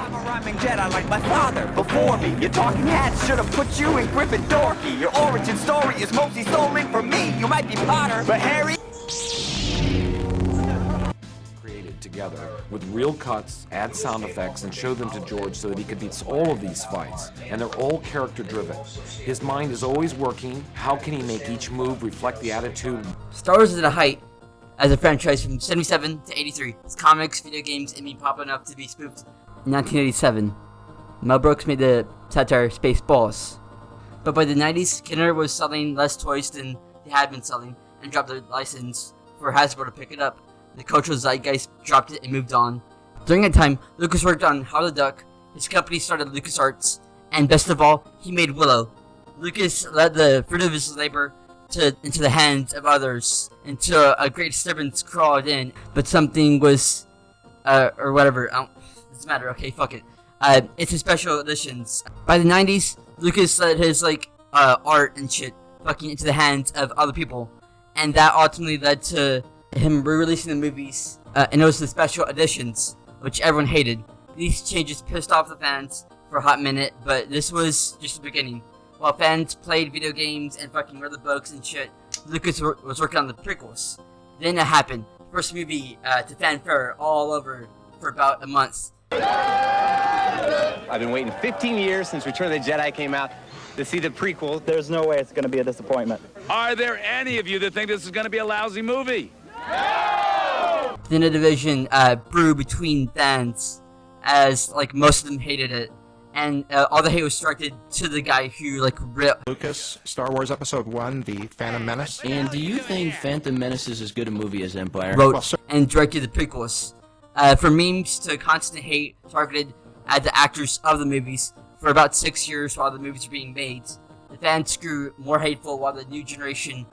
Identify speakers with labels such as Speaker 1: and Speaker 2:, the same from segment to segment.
Speaker 1: I'm a rhyming Jedi like my father before me. Your talking hats should have put you in Gryffindor. Your origin story is mostly stolen from me. You might be Potter, but Harry...
Speaker 2: Created together with real cuts, add sound effects, and show them to George so that he could beat all of these fights. And they're all character driven. His mind is always working. How can he make each move reflect the attitude?
Speaker 3: Star Wars is at a height as a franchise from 77 to 83. It's comics, video games, and me popping up to be spoofed. In 1987, Mel Brooks made the satire Spaceballs. But by the 90s, Kenner was selling less toys than they had been selling and dropped their license for Hasbro to pick it up. The cultural zeitgeist dropped it and moved on. During that time, Lucas worked on How the Duck, his company started LucasArts, and best of all, he made Willow. Lucas led the fruit of his labor into the hands of others, until a great disturbance crawled in, but something was, or whatever, doesn't matter, okay, fuck it. It's his special editions. By the 90s, Lucas let his, art and shit fucking into the hands of other people, and that ultimately led to him re-releasing the movies, and it was the special editions, which everyone hated. These changes pissed off the fans for a hot minute, but this was just the beginning. While fans played video games and fucking read the books and shit, Lucas was working on the prequels. Then it happened. First movie to fanfare all over for about a month.
Speaker 4: I've been waiting 15 years since Return of the Jedi came out to see the prequel.
Speaker 5: There's no way it's going to be a disappointment.
Speaker 6: Are there any of you that think this is going to be a lousy movie?
Speaker 3: Then a division brewed between fans, as most of them hated it, and all the hate was directed to the guy who ripped
Speaker 7: Lucas, Star Wars Episode 1, the Phantom Menace.
Speaker 8: And do you think Phantom Menace is as good a movie as Empire?
Speaker 3: wrote and directed the prequels. From memes to constant hate targeted at the actors of the movies for about 6 years while the movies were being made. The fans grew more hateful while the new generation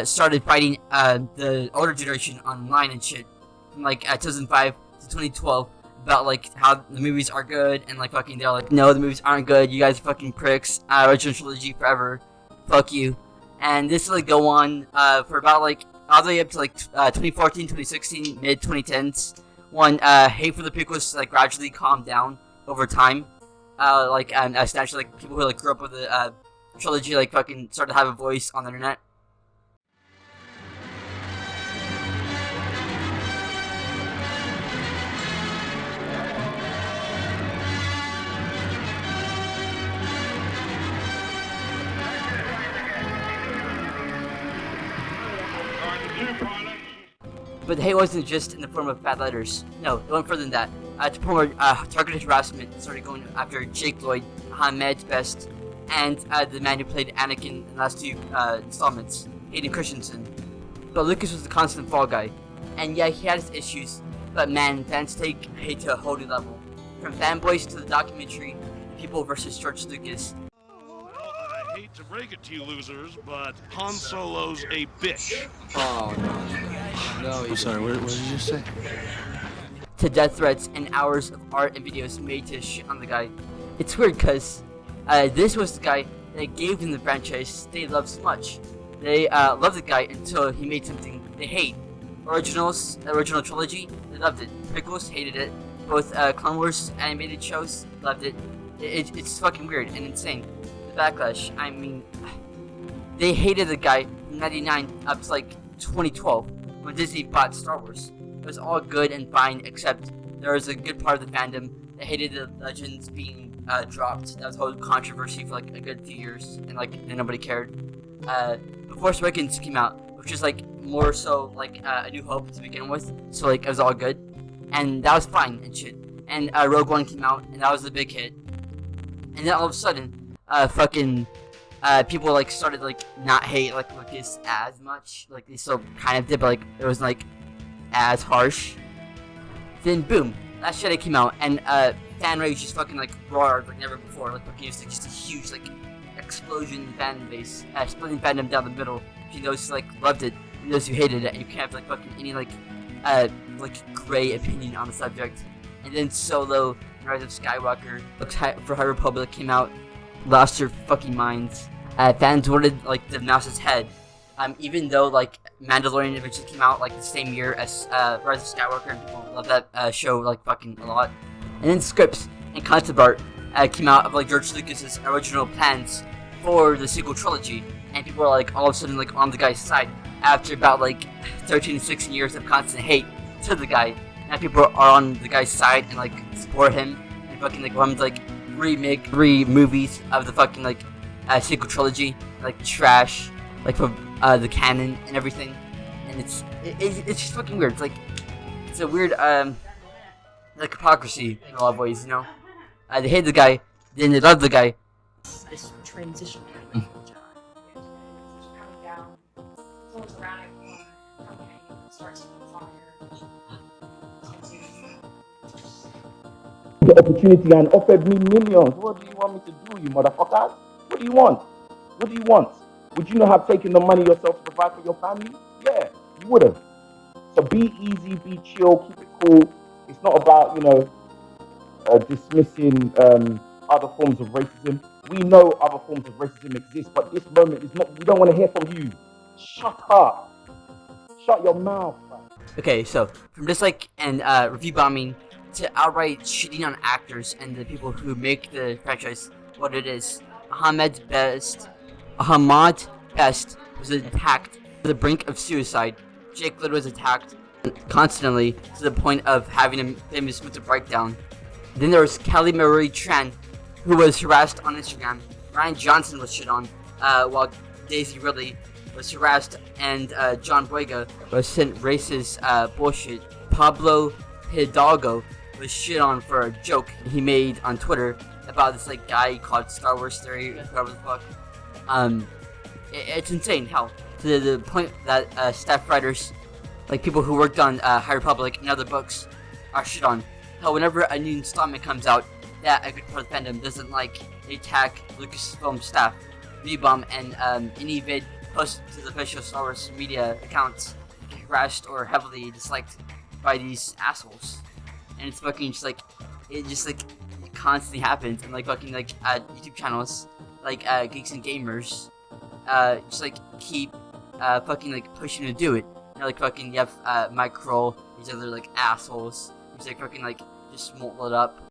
Speaker 3: started fighting the older generation online and shit. From 2005 to 2012 about how the movies are good and fucking they're like, no, the movies aren't good, you guys are fucking pricks, original trilogy forever, fuck you. And this will go on for about all the way up to 2014, 2016, mid 2010s. Hate for the prequels gradually calmed down over time. Essentially people who grew up with the trilogy fucking started to have a voice on the internet. But the hate wasn't just in the form of bad letters. No, it went further than that. To promote targeted harassment started going after Jake Lloyd, Ahmed Best, and the man who played Anakin in the last two installments, Hayden Christensen. But Lucas was the constant fall guy. And yeah, he had his issues, but man, fans take hate to a whole new level. From fanboys to the documentary, People versus George Lucas.
Speaker 9: I hate to break it to you losers, but Han Solo's a bitch.
Speaker 8: Oh, no.
Speaker 7: I'm sorry, what did you just say?
Speaker 3: To death threats and hours of art and videos made to shit on the guy. It's weird because this was the guy that gave them the franchise they loved so much. They loved the guy until he made something they hate. Original trilogy, they loved it. Prequels, hated it. Both Clone Wars animated shows, loved it. It's fucking weird and insane. The backlash, I mean, they hated the guy from 99 up to 2012 when Disney bought Star Wars. It was all good and fine, except there was a good part of the fandom that hated the Legends being dropped. That was a whole controversy for a good few years, and then nobody cared. The Force Awakens came out, which is more so a New Hope to begin with, so it was all good, and that was fine and shit. And Rogue One came out, and that was the big hit. And then all of a sudden, people started not hate Lucas as much. They still kind of did, but it was as harsh. Then boom, Last Jedi came out, and fan rage just fucking roared like never before. Fucking just a huge explosion in fan base, splitting fandom down the middle between those who loved it and those who hated it. And you can't have fucking any gray opinion on the subject. And then Solo and Rise of Skywalker, for High Republic came out, lost their fucking minds. Fans wanted the mouse's head. Even though Mandalorian eventually came out the same year as Rise of Skywalker, and people love that show fucking a lot. And then scripts and concept art came out of like George Lucas's original plans for the sequel trilogy, and people are like all of a sudden like on the guy's side after about like 13 to 16 years of constant hate to the guy. Now people are on the guy's side and like support him and fucking like want him to like remake 3 movies of the fucking like sequel trilogy, like trash, like for the canon and everything. And it's just fucking weird. It's a weird like hypocrisy in a lot of ways, you know. They hate the guy, then they love the guy.
Speaker 10: This transition
Speaker 11: the opportunity and offered me millions. What do you want me to do, you motherfucker? What do you want? What do you want? Would you not have taken the money yourself to provide for your family? Yeah, you would have. So be easy, be chill, keep it cool. It's not about, you know, dismissing other forms of racism. We know other forms of racism exist, but this moment is not. We don't want to hear from you. Shut up. Shut your mouth.
Speaker 3: Okay, so from just like and review bombing to outright shitting on actors and the people who make the franchise what it is, Ahmed Best was attacked to the brink of suicide. Jake Little was attacked constantly to the point of having a famous mental breakdown. Then there was Kelly Marie Tran, who was harassed on Instagram. Ryan Johnson was shit on, while Daisy Ridley was harassed, and John Boyega was sent racist bullshit. Pablo Hidalgo was shit on for a joke he made on Twitter about this like guy called Star Wars Theory, whatever the fuck. It's insane. Hell, to the point that staff writers, like people who worked on High Republic and other books, are shit on. Hell, whenever a new installment comes out that a good part of the fandom doesn't like, they attack Lucasfilm staff, V-bomb, and any vid posted to the official Star Wars media accounts get harassed or heavily disliked by these assholes. And it's fucking just like, it constantly happens, and like fucking like YouTube channels like Geeks and Gamers just like keep fucking like pushing to do it. You know, like fucking you have Mike Kroll, these other like assholes who's like fucking like just won't let up.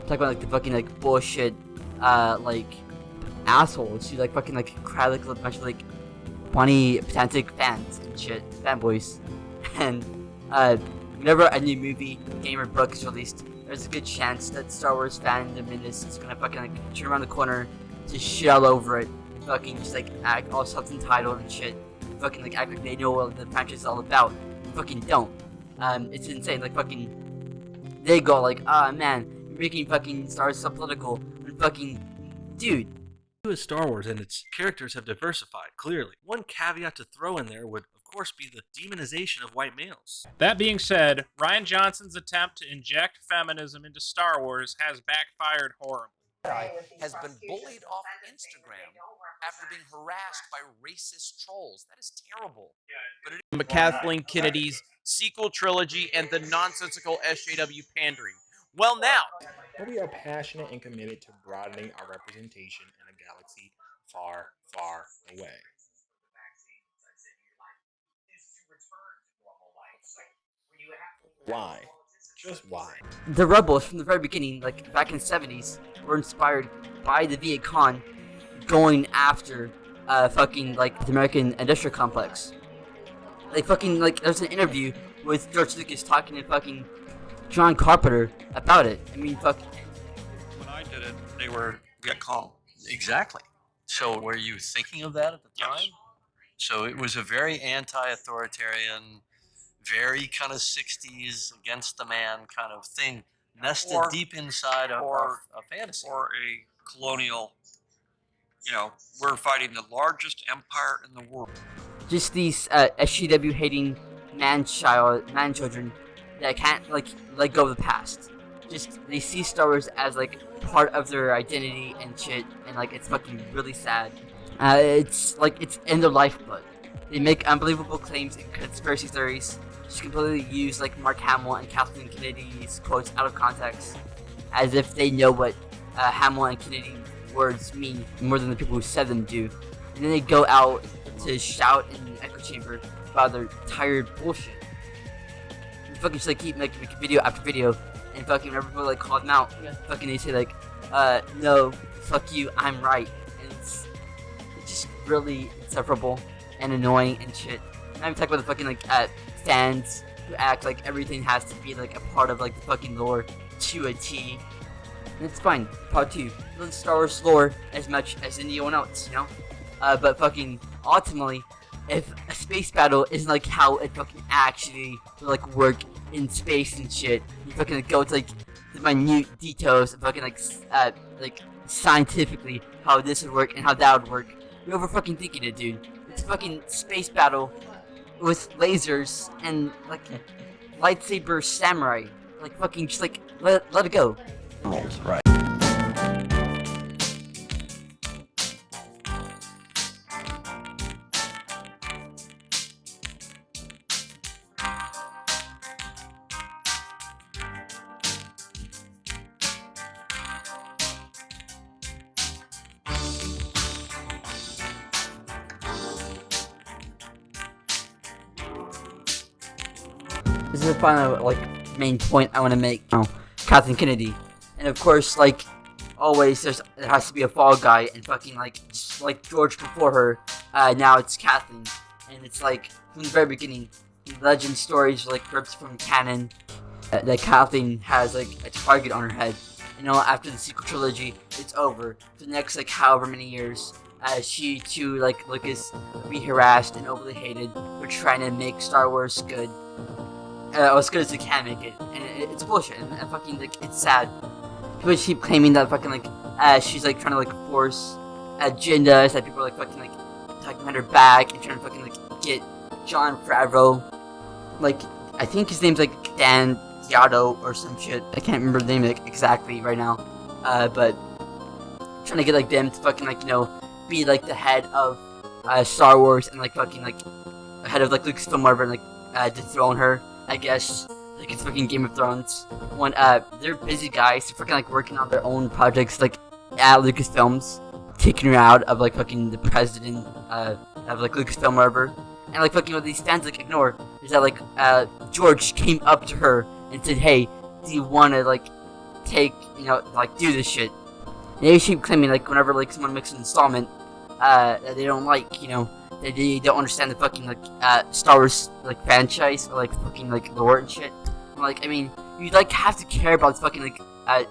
Speaker 3: Talk about like the fucking like bullshit like assholes who like fucking like cry like a bunch of like funny pedantic fans and shit, fanboys. And whenever a new movie, game, or book is released, there's a good chance that Star Wars Fandom Menace is gonna fucking like turn around the corner to shit all over it, fucking just like act all self-entitled and shit, fucking like act like they know what the franchise is all about, and fucking don't. It's insane. Like fucking, they go like, ah man, you're making fucking Star Wars so political, and fucking, dude.
Speaker 12: Is Star Wars and its characters have diversified, clearly. One caveat to throw in there would, of course, be the demonization of white males.
Speaker 13: That being said, Ryan Johnson's attempt to inject feminism into Star Wars has backfired horribly.
Speaker 2: Has been bullied off Instagram after being harassed by racist trolls. That is terrible.
Speaker 14: But Kathleen Kennedy's sequel trilogy and the nonsensical SJW pandering. Well, now,
Speaker 7: we are passionate and committed to broadening our representation in a galaxy far, far away. Why? Just why?
Speaker 3: The rebels from the very beginning, like back in the 70s, were inspired by the Viet Cong going after fucking like the American industrial complex. Like fucking like there's an interview with George Lucas talking to fucking John Carpenter about it. I mean, fuck.
Speaker 15: When I did it, they were Viet Cong. Exactly. So were you thinking of that at the time? Yes. So it was a very anti-authoritarian, very kind of 60s against the man kind of thing, nested deep inside of a fantasy.
Speaker 16: Or a colonial, you know, we're fighting the largest empire in the world.
Speaker 3: Just these SJW hating man children that can't like let go of the past. Just they see Star Wars as like part of their identity and shit, and like it's fucking really sad. It's like it's in their lifeblood. They make unbelievable claims and conspiracy theories. Just completely use like Mark Hamill and Kathleen Kennedy's quotes out of context, as if they know what Hamill and Kennedy words mean more than the people who said them do. and then they go out to shout in the echo chamber about their tired bullshit. And fucking just like keep making video after video, and fucking whenever people like call them out, fucking they say like, no, fuck you, I'm right, and it's just really insufferable and annoying and shit. And I'm talking about the fucking like fans who act like everything has to be like a part of like the fucking lore to a T. And it's fine. Part 2. The Star Wars lore as much as anyone else, you know? But fucking ultimately, if a space battle isn't like how it fucking actually will like work in space and shit, you fucking go to like the minute details of fucking like scientifically how this would work and how that would work. You're over fucking thinking it, dude. It's a fucking space battle with lasers and like lightsaber samurai. Like fucking just like let it go.
Speaker 2: Right.
Speaker 3: This is the final like main point I want to make. Kathleen Kennedy, and of course, like always, there has to be a fall guy, and fucking like just like George before her. Now it's Kathleen, and it's like from the very beginning, legend stories like ripped from canon that Kathleen has like a target on her head. You know, after the sequel trilogy, it's over. For the next like however many years, she too like Lucas be harassed and overly hated for trying to make Star Wars good. As good as they can make it, and it's bullshit, and fucking like it's sad. People keep claiming that fucking like she's like trying to like force agendas, that people are like fucking like talking behind her back and trying to fucking like get Jon Favreau, like I think his name's like Dan Diado or some shit. I can't remember the name like exactly right now, but trying to get like them to fucking like be like the head of Star Wars and like fucking like head of like Lucasfilm whatever and like dethrone her. I guess, like it's fucking Game of Thrones. When they're busy guys, they're fucking like working on their own projects, like at Lucasfilms, kicking her out of like fucking the president of like Lucasfilm, whatever. And like fucking what these fans like ignore is that like George came up to her and said, "Hey, do you want to like take like do this shit?" And they keep claiming like whenever like someone makes an installment that they don't like, they don't understand the fucking like Star Wars like franchise or like fucking like lore and shit. Like, I mean, you like have to care about this fucking like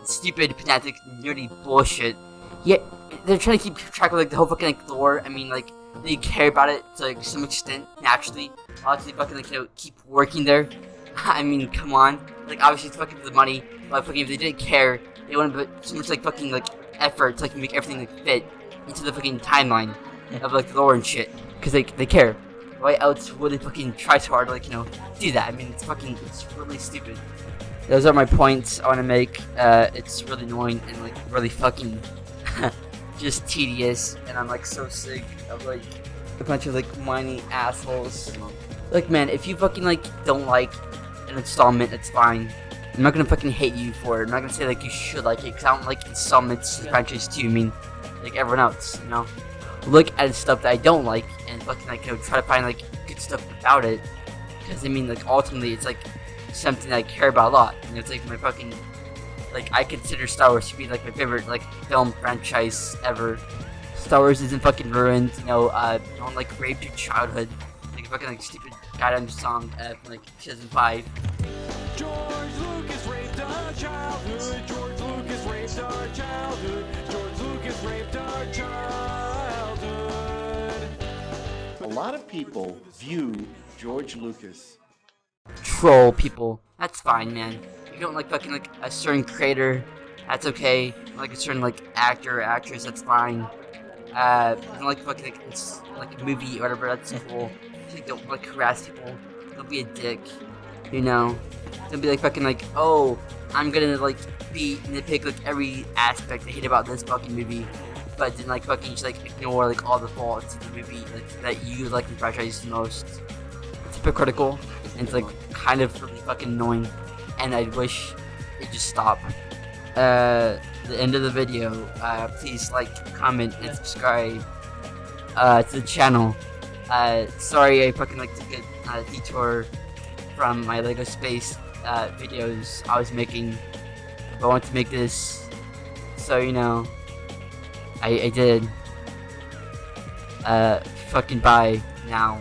Speaker 3: stupid, pedantic, nerdy bullshit. Yet they're trying to keep track of like the whole fucking like lore. I mean, like they care about it to like some extent naturally. Obviously, fucking like keep working there. I mean, come on. Like obviously it's fucking for the money. But fucking if they didn't care, they wouldn't put so much like fucking like effort to like make everything like fit into the fucking timeline of like the lore and shit. Because they care. Why else would they fucking try so hard to, like, do that? I mean, it's really stupid. Those are my points I want to make. It's really annoying and, like, really fucking just tedious. And I'm, like, so sick of, like, a bunch of, like, whiny assholes. Like, man, if you fucking, like, don't like an installment, it's fine. I'm not gonna fucking hate you for it. I'm not gonna say, like, you should like it, because I don't like installments in franchise too. I mean, like everyone else, look at stuff that I don't like and fucking like try to find like good stuff about it, because I mean like ultimately it's like something that I care about a lot, and it's like my fucking like I consider Star Wars to be like my favorite like film franchise ever. Star Wars isn't fucking ruined, no one like raped your childhood like a fucking like stupid goddamn song from like 2005.
Speaker 17: George Lucas raped our childhood. George Lucas raped our childhood. George Lucas raped our childhood.
Speaker 18: A lot of people view George Lucas.
Speaker 3: Troll people. That's fine, man. If you don't like fucking like a certain creator, that's okay. Like a certain like actor or actress, that's fine. If you don't like fucking like a movie or whatever, that's cool. Just, don't like harass people. Don't be a dick. Don't be like fucking like, oh, I'm gonna like be nitpick like every aspect I hate about this fucking movie, but then like fucking just like ignore like all the faults of the movie like that you like the franchise the most. It's hypocritical and it's like kind of really fucking annoying, and I wish it just stop. The end of the video. Please like, comment, and subscribe. to the channel. Sorry I fucking like took a detour from my Lego Space videos I was making. But I want to make this, so you know, I did. Fucking bye now.